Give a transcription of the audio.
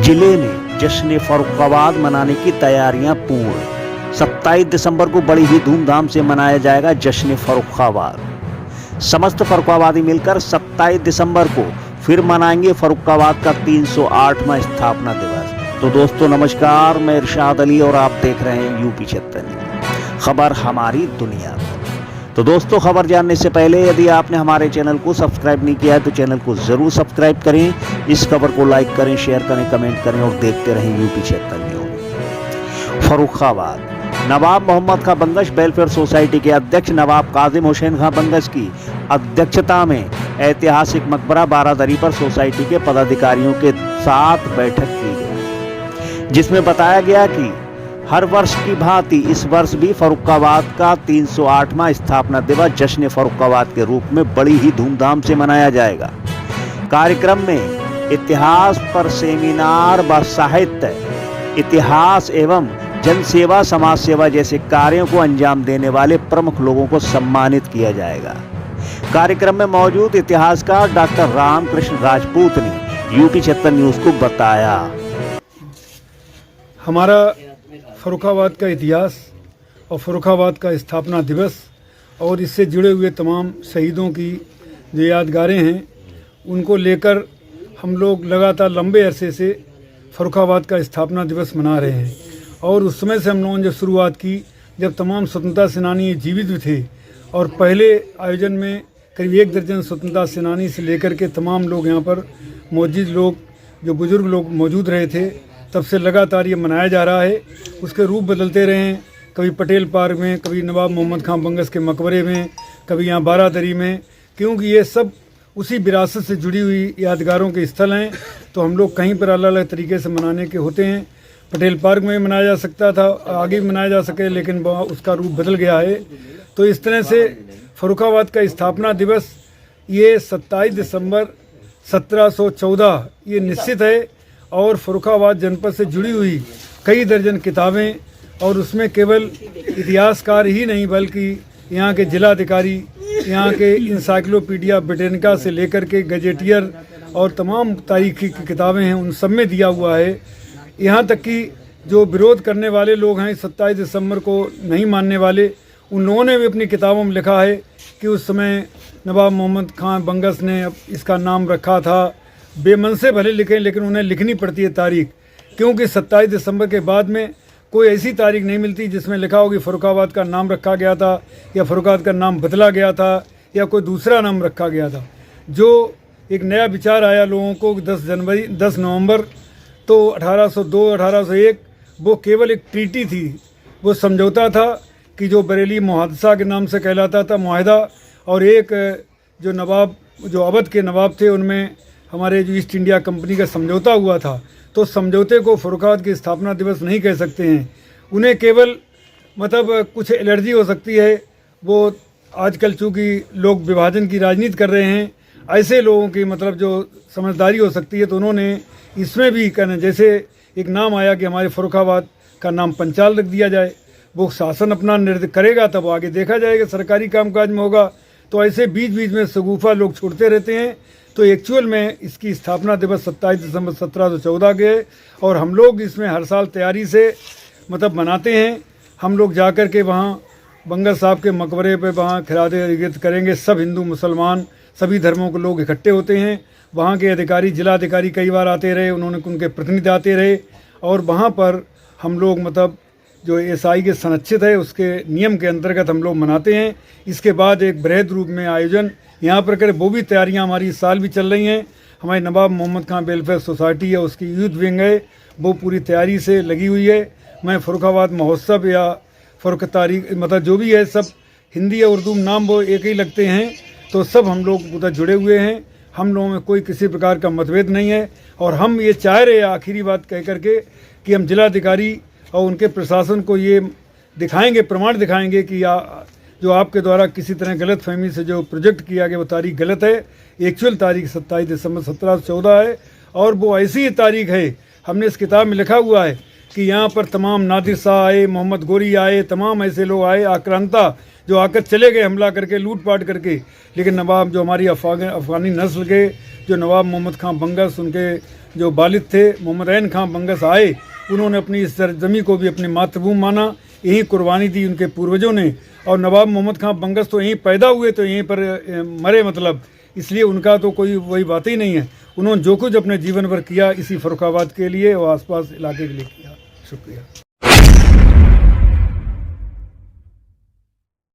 जिले में जश्न फर्रुखाबाद मनाने की तैयारियां पूर्ण। 27 दिसंबर को बड़ी ही धूमधाम से मनाया जाएगा जश्न फर्रुखाबाद। समस्त फर्रुखाबादी मिलकर 27 दिसंबर को फिर मनाएंगे फर्रुखाबाद का 308वां स्थापना दिवस। तो दोस्तों नमस्कार, मैं इरशाद अली और आप देख रहे हैं यूपी क्षेत्र खबर हमारी दुनिया। तो दोस्तों खबर जानने से पहले यदि आपने हमारे चैनल को सब्सक्राइब नहीं किया है तो चैनल को जरूर सब्सक्राइब करें, इस खबर को लाइक करें, शेयर करें, कमेंट करें और देखते रहें यूपी क्षेत्र न्यूज़। फर्रुखाबाद नवाब मोहम्मद खां बंगश वेलफेयर सोसाइटी के अध्यक्ष नवाब काजिम हुसैन खां बंगश की अध्यक्षता में ऐतिहासिक मकबरा बारादरी पर सोसाइटी के पदाधिकारियों के साथ बैठक की गई, जिसमें बताया गया कि हर वर्ष की भांति इस वर्ष भी फर्रुखाबाद का 308वां स्थापना दिवस जश्न फर्रुखाबाद के रूप में बड़ी ही धूमधाम से मनाया जाएगा। कार्यक्रम में इतिहास पर सेमिनार व साहित्य, इतिहास एवं जनसेवा, समाज सेवा जैसे कार्यों को अंजाम देने वाले प्रमुख लोगों को सम्मानित किया जाएगा। कार्यक्रम में मौजूद इतिहासकार डॉक्टर रामकृष्ण राजपूत ने यूपी क्षेत्र न्यूज को बताया। हमारा फर्रुखाबाद का इतिहास और फर्रुखाबाद का स्थापना दिवस और इससे जुड़े हुए तमाम शहीदों की जो यादगारें हैं उनको लेकर हम लोग लगातार लंबे अरसे से फर्रुखाबाद का स्थापना दिवस मना रहे हैं। और उस समय से हम लोगों ने जब शुरुआत की, जब तमाम स्वतंत्रता सेनानी जीवित भी थे और पहले आयोजन में करीब 1 दर्जन स्वतंत्रता सेनानी से लेकर के तमाम लोग यहाँ पर मौजूद लोग, जो बुज़ुर्ग लोग मौजूद रहे थे, तब से लगातार ये मनाया जा रहा है। उसके रूप बदलते रहे हैं, कभी पटेल पार्क में, कभी नवाब मोहम्मद खां बंगश के मकबरे में, कभी यहाँ बारादरी में, क्योंकि ये सब उसी विरासत से जुड़ी हुई यादगारों के स्थल हैं। तो हम लोग कहीं पर अलग अलग तरीके से मनाने के होते हैं। पटेल पार्क में मनाया जा सकता था, आगे भी मनाया जा सके, लेकिन उसका रूप बदल गया है। तो इस तरह से फर्रुखाबाद का स्थापना दिवस ये 27 दिसंबर 1714 ये निश्चित है। और फर्रुखाबाद जनपद से जुड़ी हुई कई दर्जन किताबें, और उसमें केवल इतिहासकार ही नहीं बल्कि यहाँ के जिलाधिकारी, यहाँ के इंसाइक्लोपीडिया ब्रिटेनिका से लेकर के गजेटियर और तमाम तारीखी की किताबें हैं, उन सब में दिया हुआ है। यहाँ तक कि जो विरोध करने वाले लोग हैं 27 दिसंबर को नहीं मानने वाले, उन लोगों ने भी अपनी किताबों में लिखा है कि उस समय नवाब मोहम्मद खां बंगश ने इसका नाम रखा था। बेमन से भले लिखें लेकिन उन्हें लिखनी पड़ती है तारीख, क्योंकि 27 दिसंबर के बाद में कोई ऐसी तारीख नहीं मिलती जिसमें लिखा हो कि फर्रुखाबाद का नाम रखा गया था या फर्रुखाबाद का नाम बदला गया था या कोई दूसरा नाम रखा गया था। जो एक नया विचार आया लोगों को 10 नवंबर तो 1802-1801, वो केवल एक ट्रीटी थी, वो समझौता था कि जो बरेली मुहादसा के नाम से कहलाता था, मुआहदा। और एक जो नवाब, जो अवध के नवाब थे, उनमें हमारे जो ईस्ट इंडिया कंपनी का समझौता हुआ था। तो समझौते को फर्रुखाबाद की स्थापना दिवस नहीं कह सकते हैं। उन्हें केवल मतलब कुछ एलर्जी हो सकती है। वो आजकल चूँकि लोग विभाजन की राजनीति कर रहे हैं, ऐसे लोगों की मतलब जो समझदारी हो सकती है, तो उन्होंने इसमें भी कहना, जैसे एक नाम आया कि हमारे फर्रुखाबाद का नाम पंचाल रख दिया जाए। वो शासन अपना निर्णय करेगा तब आगे देखा जाएगा, सरकारी कामकाज में होगा। तो ऐसे बीच बीच में शगुफा लोग छोड़ते रहते हैं। तो एक्चुअल में इसकी स्थापना दिवस 27 दिसंबर 1714 के है और हम लोग इसमें हर साल तैयारी से मतलब मनाते हैं। हम लोग जाकर के वहाँ बंगश साहब के मकबरे पे वहाँ खिरात इर्द करेंगे। सब हिंदू मुसलमान सभी धर्मों के लोग इकट्ठे होते हैं। वहाँ के अधिकारी, जिलाधिकारी कई बार आते रहे, उन्होंने उनके प्रतिनिधि आते रहे और वहाँ पर हम लोग मतलब जो एसआई के संरक्षित है उसके नियम के अंतर्गत हम लोग मनाते हैं। इसके बाद एक बृहद रूप में आयोजन यहाँ पर करें, वो भी तैयारियाँ हमारी इस साल भी चल रही हैं। हमारी नवाब मोहम्मद खां वेलफेयर सोसाइटी है, उसकी यूथ विंग है, वो पूरी तैयारी से लगी हुई है। मैं फर्रुखाबाद महोत्सव या फर्रुख तारीख मतलब जो भी है, सब हिंदी या उर्दू नाम वो एक ही लगते हैं। तो सब हम लोग उधर जुड़े हुए हैं। हम लोगों में कोई किसी प्रकार का मतभेद नहीं है। और हम ये चाह रहे हैं आखिरी बात कह करके कि हम जिलाधिकारी और उनके प्रशासन को ये दिखाएंगे, प्रमाण दिखाएंगे कि जो आपके द्वारा किसी तरह गलत फहमी से जो प्रोजेक्ट किया गया वो तारीख गलत है। एक्चुअल तारीख 27 दिसंबर 1714 है और वो ऐसी ही तारीख है। हमने इस किताब में लिखा हुआ है कि यहाँ पर तमाम नादिर शाह आए, मोहम्मद गोरी आए, तमाम ऐसे लोग आए आक्रांता जो आकर चले गए हमला करके, लूटपाट करके। लेकिन नवाब जो हमारी अफगानी नस्ल के जो नवाब मोहम्मद खां बंगस, उनके जो वालिद थे मोहम्मद ऐन खां बंगस आए, उन्होंने अपनी इस सरजमी को भी अपनी मातृभूमि माना, यहीं कुर्बानी दी उनके पूर्वजों ने। और नवाब मोहम्मद खां बंगस तो यहीं पैदा हुए, तो यहीं पर मरे, मतलब इसलिए उनका तो कोई वही बात ही नहीं है। उन्होंने जो कुछ अपने जीवन भर किया इसी फर्रुखाबाद के लिए और आसपास इलाके के लिए किया। शुक्रिया।